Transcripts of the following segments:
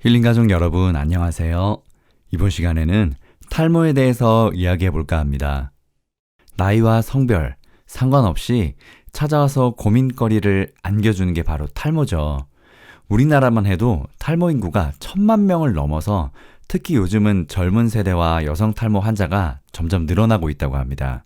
힐링 가족 여러분, 안녕하세요. 이번 시간에는 탈모에 대해서 이야기해 볼까 합니다. 나이와 성별 상관없이 찾아와서 고민거리를 안겨주는 게 바로 탈모죠. 우리나라만 해도 탈모 인구가 1,000만 명을 넘어서 특히 요즘은 젊은 세대와 여성 탈모 환자가 점점 늘어나고 있다고 합니다.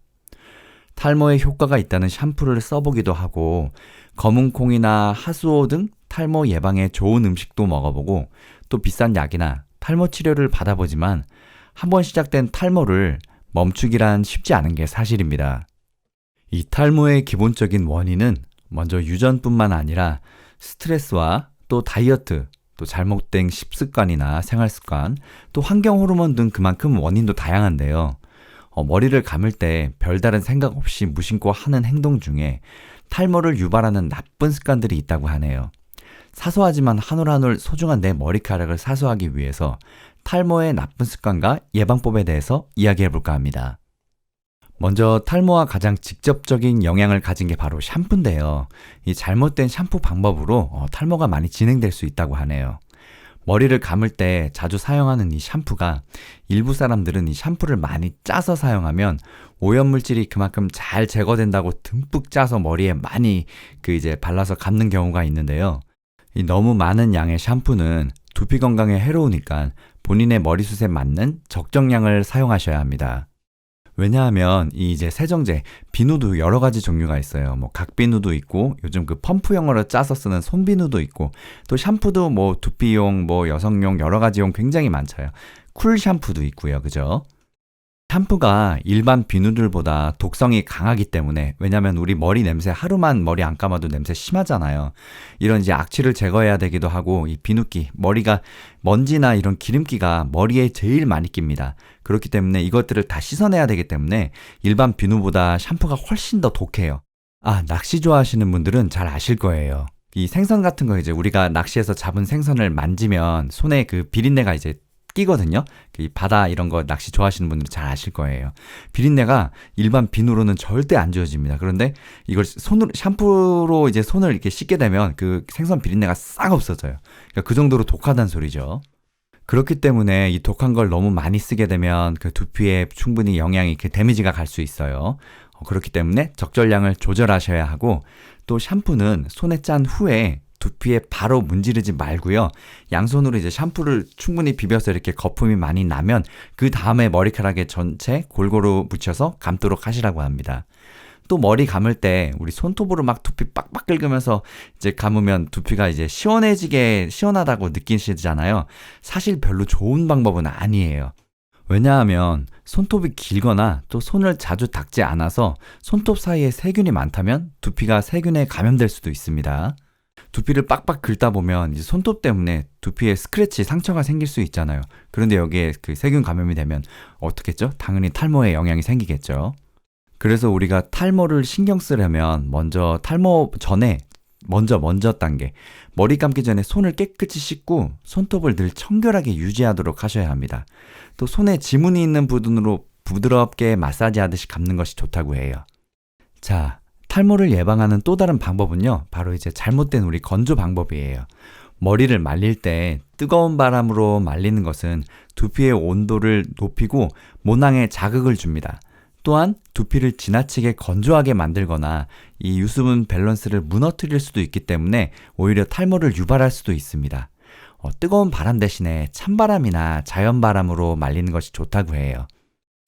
탈모에 효과가 있다는 샴푸를 써보기도 하고 검은콩이나 하수오 등 탈모 예방에 좋은 음식도 먹어보고 또 비싼 약이나 탈모 치료를 받아보지만 한번 시작된 탈모를 멈추기란 쉽지 않은 게 사실입니다. 이 탈모의 기본적인 원인은 먼저 유전뿐만 아니라 스트레스와 또 다이어트, 또 잘못된 식습관이나 생활습관, 또 환경 호르몬 등 그만큼 원인도 다양한데요. 머리를 감을 때 별다른 생각 없이 무심코 하는 행동 중에 탈모를 유발하는 나쁜 습관들이 있다고 하네요. 사소하지만 한 올 한 올 소중한 내 머리카락을 사수하기 위해서 탈모의 나쁜 습관과 예방법에 대해서 이야기해 볼까 합니다. 먼저 탈모와 가장 직접적인 영향을 가진 게 바로 샴푸인데요. 이 잘못된 샴푸 방법으로 탈모가 많이 진행될 수 있다고 하네요. 머리를 감을 때 자주 사용하는 이 샴푸가 일부 사람들은 이 샴푸를 많이 짜서 사용하면 오염물질이 그만큼 잘 제거된다고 듬뿍 짜서 머리에 많이 발라서 감는 경우가 있는데요. 이 너무 많은 양의 샴푸는 두피 건강에 해로우니까 본인의 머리숱에 맞는 적정량을 사용하셔야 합니다. 왜냐하면 세정제, 비누도 여러 가지 종류가 있어요. 각비누도 있고, 요즘 그 펌프용으로 짜서 쓰는 손비누도 있고, 또 샴푸도 두피용, 여성용 여러 가지용 굉장히 많죠. 쿨 샴푸도 있고요. 그죠? 샴푸가 일반 비누들보다 독성이 강하기 때문에, 왜냐면 우리 머리 냄새 하루만 머리 안 감아도 냄새 심하잖아요. 이런 악취를 제거해야 되기도 하고, 이 비누기, 머리가 먼지나 이런 기름기가 머리에 제일 많이 낍니다. 그렇기 때문에 이것들을 다 씻어내야 되기 때문에 일반 비누보다 샴푸가 훨씬 더 독해요. 낚시 좋아하시는 분들은 잘 아실 거예요. 이 생선 같은 거 우리가 낚시해서 잡은 생선을 만지면 손에 그 비린내가 끼거든요. 이 바다 이런 거 낚시 좋아하시는 분들은 잘 아실 거예요. 비린내가 일반 비누로는 절대 안 지워집니다. 그런데 이걸 샴푸로 손을 이렇게 씻게 되면 그 생선 비린내가 싹 없어져요. 그러니까 그 정도로 독하다는 소리죠. 그렇기 때문에 이 독한 걸 너무 많이 쓰게 되면 그 두피에 충분히 영향이 데미지가 갈 수 있어요. 그렇기 때문에 적절량을 조절하셔야 하고, 또 샴푸는 손에 짠 후에 두피에 바로 문지르지 말고요. 양손으로 샴푸를 충분히 비벼서 이렇게 거품이 많이 나면 그 다음에 머리카락에 전체 골고루 묻혀서 감도록 하시라고 합니다. 또 머리 감을 때 우리 손톱으로 막 두피 빡빡 긁으면서 감으면 두피가 시원하다고 느끼시잖아요. 사실 별로 좋은 방법은 아니에요. 왜냐하면 손톱이 길거나 또 손을 자주 닦지 않아서 손톱 사이에 세균이 많다면 두피가 세균에 감염될 수도 있습니다. 두피를 빡빡 긁다 보면 손톱 때문에 두피에 스크래치, 상처가 생길 수 있잖아요. 그런데 여기에 그 세균 감염이 되면 어떻겠죠? 당연히 탈모에 영향이 생기겠죠. 그래서 우리가 탈모를 신경 쓰려면 먼저 탈모 전에 먼저 단계, 머리 감기 전에 손을 깨끗이 씻고 손톱을 늘 청결하게 유지하도록 하셔야 합니다. 또 손에 지문이 있는 부분으로 부드럽게 마사지 하듯이 감는 것이 좋다고 해요. 자, 탈모를 예방하는 또 다른 방법은요, 바로 잘못된 우리 건조 방법이에요. 머리를 말릴 때 뜨거운 바람으로 말리는 것은 두피의 온도를 높이고 모낭에 자극을 줍니다. 또한 두피를 지나치게 건조하게 만들거나 이 유수분 밸런스를 무너뜨릴 수도 있기 때문에 오히려 탈모를 유발할 수도 있습니다. 뜨거운 바람 대신에 찬바람이나 자연바람으로 말리는 것이 좋다고 해요.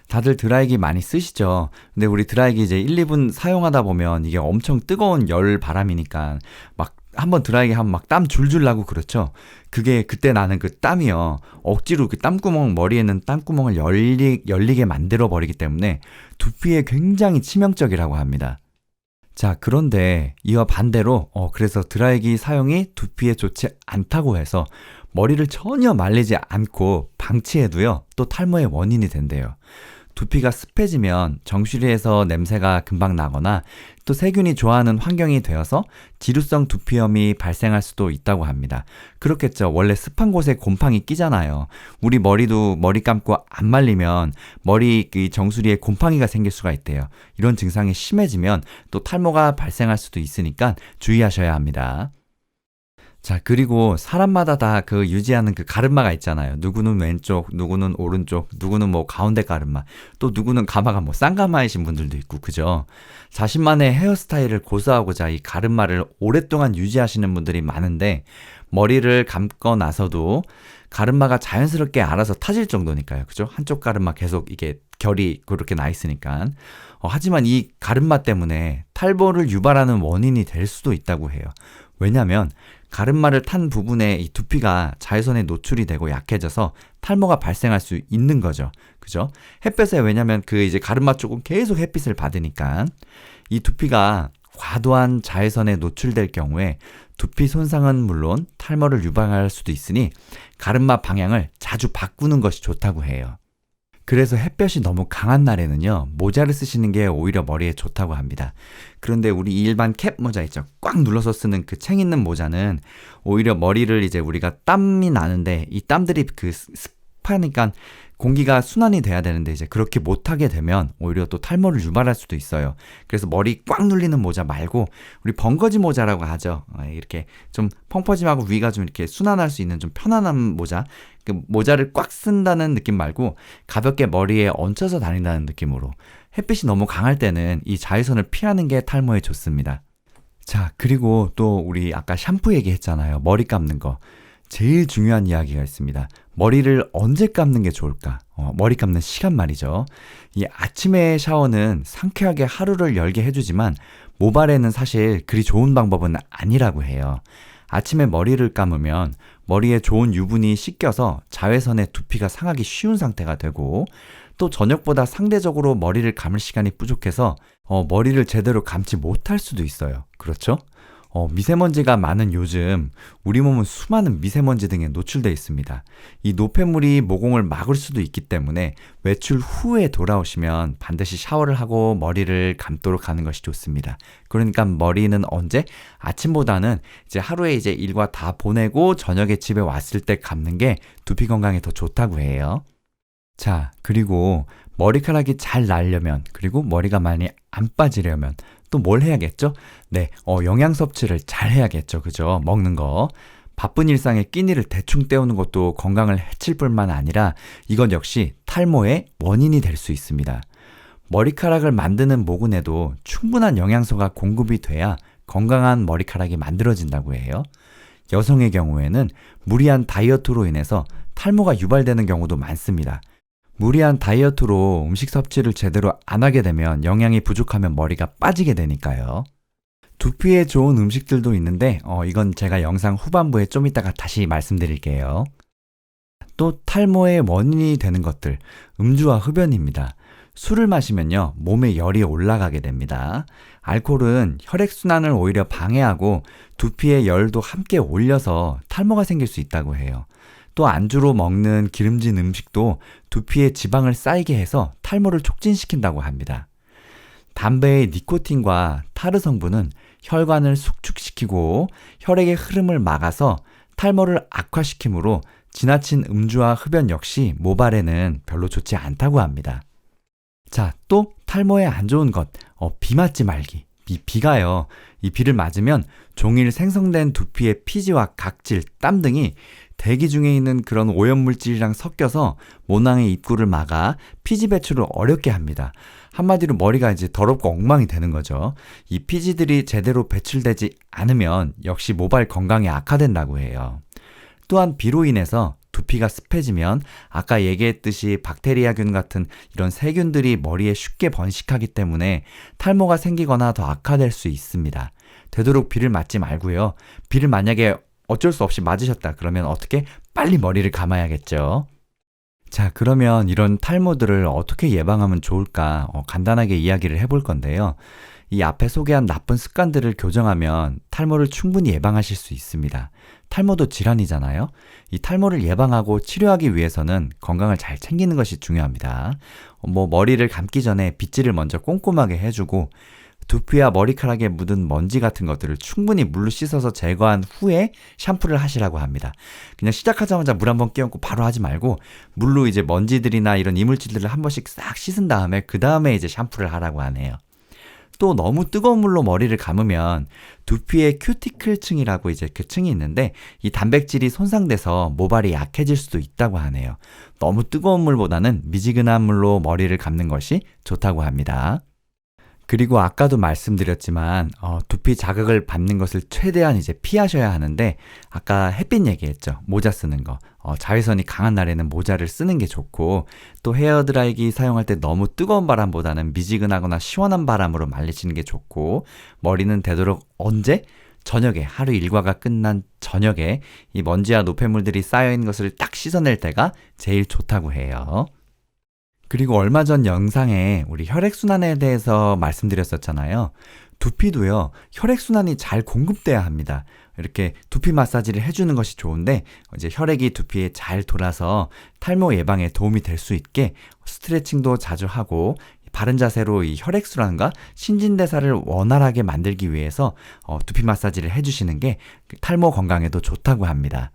다들 드라이기 많이 쓰시죠? 근데 우리 드라이기 1, 2분 사용하다 보면 이게 엄청 뜨거운 열 바람이니까 한번 드라이기 하면 땀 줄줄 나고 그렇죠? 그때 나는 그 땀이요. 억지로 그 머리에는 땀구멍을 열리게 만들어 버리기 때문에 두피에 굉장히 치명적이라고 합니다. 자, 그런데 이와 반대로 그래서 드라이기 사용이 두피에 좋지 않다고 해서 머리를 전혀 말리지 않고 방치해도요, 또 탈모의 원인이 된대요. 두피가 습해지면 정수리에서 냄새가 금방 나거나 또 세균이 좋아하는 환경이 되어서 지루성 두피염이 발생할 수도 있다고 합니다. 그렇겠죠. 원래 습한 곳에 곰팡이 끼잖아요. 우리 머리도 머리 감고 안 말리면 머리 정수리에 곰팡이가 생길 수가 있대요. 이런 증상이 심해지면 또 탈모가 발생할 수도 있으니까 주의하셔야 합니다. 자, 그리고 사람마다 다 그 유지하는 그 가르마가 있잖아요. 누구는 왼쪽, 누구는 오른쪽, 누구는 뭐 가운데 가르마, 또 누구는 가마가 뭐 쌍가마이신 분들도 있고, 그죠? 자신만의 헤어스타일을 고수하고자 이 가르마를 오랫동안 유지하시는 분들이 많은데, 머리를 감고 나서도 가르마가 자연스럽게 알아서 타질 정도니까요. 그죠? 한쪽 가르마 계속 이게 결이 그렇게 나 있으니까. 하지만 이 가르마 때문에 탈모를 유발하는 원인이 될 수도 있다고 해요. 왜냐면 가르마를 탄 부분에 이 두피가 자외선에 노출이 되고 약해져서 탈모가 발생할 수 있는 거죠. 그죠? 햇볕에 왜냐면 그 이제 가르마 쪽은 계속 햇빛을 받으니까 이 두피가 과도한 자외선에 노출될 경우에 두피 손상은 물론 탈모를 유발할 수도 있으니 가르마 방향을 자주 바꾸는 것이 좋다고 해요. 그래서 햇볕이 너무 강한 날에는요, 모자를 쓰시는 게 오히려 머리에 좋다고 합니다. 그런데 우리 일반 캡 모자 있죠? 꽉 눌러서 쓰는 그 챙 있는 모자는 오히려 머리를 이제 우리가 땀이 나는데 이 땀들이 그 습하니까 공기가 순환이 돼야 되는데 이제 그렇게 못하게 되면 오히려 또 탈모를 유발할 수도 있어요. 그래서 머리 꽉 눌리는 모자 말고 우리 번거지 모자라고 하죠. 이렇게 좀 펑퍼짐하고 위가 좀 이렇게 순환할 수 있는 좀 편안한 모자. 그 모자를 꽉 쓴다는 느낌 말고 가볍게 머리에 얹혀서 다닌다는 느낌으로 햇빛이 너무 강할 때는 이 자외선을 피하는 게 탈모에 좋습니다. 자, 그리고 또 우리 아까 샴푸 얘기했잖아요. 머리 감는 거. 제일 중요한 이야기가 있습니다. 머리를 언제 감는 게 좋을까? 머리 감는 시간 말이죠. 이 아침에 샤워는 상쾌하게 하루를 열게 해주지만 모발에는 사실 그리 좋은 방법은 아니라고 해요. 아침에 머리를 감으면 머리에 좋은 유분이 씻겨서 자외선에 두피가 상하기 쉬운 상태가 되고 또 저녁보다 상대적으로 머리를 감을 시간이 부족해서 머리를 제대로 감지 못할 수도 있어요. 그렇죠? 미세먼지가 많은 요즘 우리 몸은 수많은 미세먼지 등에 노출되어 있습니다. 이 노폐물이 모공을 막을 수도 있기 때문에 외출 후에 돌아오시면 반드시 샤워를 하고 머리를 감도록 하는 것이 좋습니다. 그러니까 머리는 언제? 아침보다는 이제 하루에 이제 일과 다 보내고 저녁에 집에 왔을 때 감는 게 두피 건강에 더 좋다고 해요. 자, 그리고 머리카락이 잘 나려면, 그리고 머리가 많이 안 빠지려면 또 뭘 해야겠죠? 네, 영양 섭취를 잘 해야겠죠. 그죠? 먹는 거. 바쁜 일상에 끼니를 대충 때우는 것도 건강을 해칠 뿐만 아니라 이건 역시 탈모의 원인이 될 수 있습니다. 머리카락을 만드는 모근에도 충분한 영양소가 공급이 돼야 건강한 머리카락이 만들어진다고 해요. 여성의 경우에는 무리한 다이어트로 인해서 탈모가 유발되는 경우도 많습니다. 무리한 다이어트로 음식 섭취를 제대로 안 하게 되면 영양이 부족하면 머리가 빠지게 되니까요. 두피에 좋은 음식들도 있는데 이건 제가 영상 후반부에 좀 이따가 다시 말씀드릴게요. 또 탈모의 원인이 되는 것들, 음주와 흡연입니다. 술을 마시면요, 몸에 열이 올라가게 됩니다. 알코올은 혈액순환을 오히려 방해하고 두피의 열도 함께 올려서 탈모가 생길 수 있다고 해요. 또 안주로 먹는 기름진 음식도 두피에 지방을 쌓이게 해서 탈모를 촉진시킨다고 합니다. 담배의 니코틴과 타르 성분은 혈관을 숙축시키고 혈액의 흐름을 막아서 탈모를 악화시키므로 지나친 음주와 흡연 역시 모발에는 별로 좋지 않다고 합니다. 자, 또 탈모에 안 좋은 것, 비 맞지 말기. 이 비가요, 이 비를 맞으면 종일 생성된 두피의 피지와 각질, 땀 등이 대기 중에 있는 그런 오염물질이랑 섞여서 모낭의 입구를 막아 피지 배출을 어렵게 합니다. 한마디로 머리가 이제 더럽고 엉망이 되는 거죠. 이 피지들이 제대로 배출되지 않으면 역시 모발 건강이 악화된다고 해요. 또한 비로 인해서 두피가 습해지면 아까 얘기했듯이 박테리아균 같은 이런 세균들이 머리에 쉽게 번식하기 때문에 탈모가 생기거나 더 악화될 수 있습니다. 되도록 비를 맞지 말고요. 비를 만약에 어쩔 수 없이 맞으셨다 그러면 어떻게? 빨리 머리를 감아야겠죠. 자, 그러면 이런 탈모들을 어떻게 예방하면 좋을까? 간단하게 이야기를 해볼 건데요. 이 앞에 소개한 나쁜 습관들을 교정하면 탈모를 충분히 예방하실 수 있습니다. 탈모도 질환이잖아요. 이 탈모를 예방하고 치료하기 위해서는 건강을 잘 챙기는 것이 중요합니다. 머리를 감기 전에 빗질을 먼저 꼼꼼하게 해주고 두피와 머리카락에 묻은 먼지 같은 것들을 충분히 물로 씻어서 제거한 후에 샴푸를 하시라고 합니다. 그냥 시작하자마자 물 한번 끼얹고 바로 하지 말고 물로 이제 먼지들이나 이런 이물질들을 한 번씩 싹 씻은 다음에 그 다음에 이제 샴푸를 하라고 하네요. 또 너무 뜨거운 물로 머리를 감으면 두피의 큐티클 층이라고 이제 그 층이 있는데 이 단백질이 손상돼서 모발이 약해질 수도 있다고 하네요. 너무 뜨거운 물보다는 미지근한 물로 머리를 감는 것이 좋다고 합니다. 그리고 아까도 말씀드렸지만 두피 자극을 받는 것을 최대한 이제 피하셔야 하는데 아까 햇빛 얘기했죠. 모자 쓰는 거. 자외선이 강한 날에는 모자를 쓰는 게 좋고 또 헤어드라이기 사용할 때 너무 뜨거운 바람보다는 미지근하거나 시원한 바람으로 말리시는 게 좋고 머리는 되도록 언제? 저녁에 하루 일과가 끝난 저녁에 이 먼지와 노폐물들이 쌓여있는 것을 딱 씻어낼 때가 제일 좋다고 해요. 그리고 얼마 전 영상에 우리 혈액순환에 대해서 말씀드렸었잖아요. 두피도요, 혈액순환이 잘 공급돼야 합니다. 이렇게 두피 마사지를 해주는 것이 좋은데, 이제 혈액이 두피에 잘 돌아서 탈모 예방에 도움이 될 수 있게 스트레칭도 자주 하고, 바른 자세로 이 혈액순환과 신진대사를 원활하게 만들기 위해서 두피 마사지를 해주시는 게 탈모 건강에도 좋다고 합니다.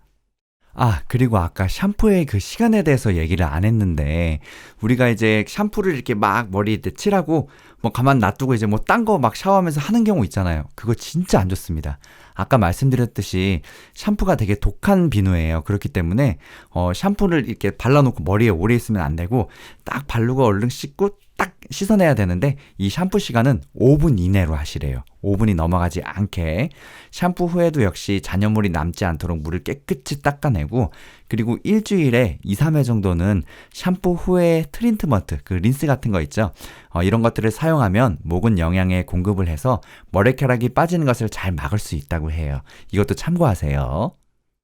그리고 아까 샴푸의 그 시간에 대해서 얘기를 안 했는데, 우리가 이제 샴푸를 이렇게 막 머리에 칠하고, 뭐 가만 놔두고 이제 뭐 딴 거 막 샤워하면서 하는 경우 있잖아요. 그거 진짜 안 좋습니다. 아까 말씀드렸듯이 샴푸가 되게 독한 비누예요. 그렇기 때문에, 샴푸를 이렇게 발라놓고 머리에 오래 있으면 안 되고, 딱 바르고 얼른 씻고 딱 씻어내야 되는데, 이 샴푸 시간은 5분 이내로 하시래요. 5분이 넘어가지 않게. 샴푸 후에도 역시 잔여물이 남지 않도록 물을 깨끗이 닦아내고, 그리고 일주일에 2, 3회 정도는 샴푸 후에 트리트먼트, 그 린스 같은 거 있죠. 이런 것들을 사용하면 모근 영양에 공급을 해서 머리카락이 빠지는 것을 잘 막을 수 있다고 해요. 이것도 참고하세요.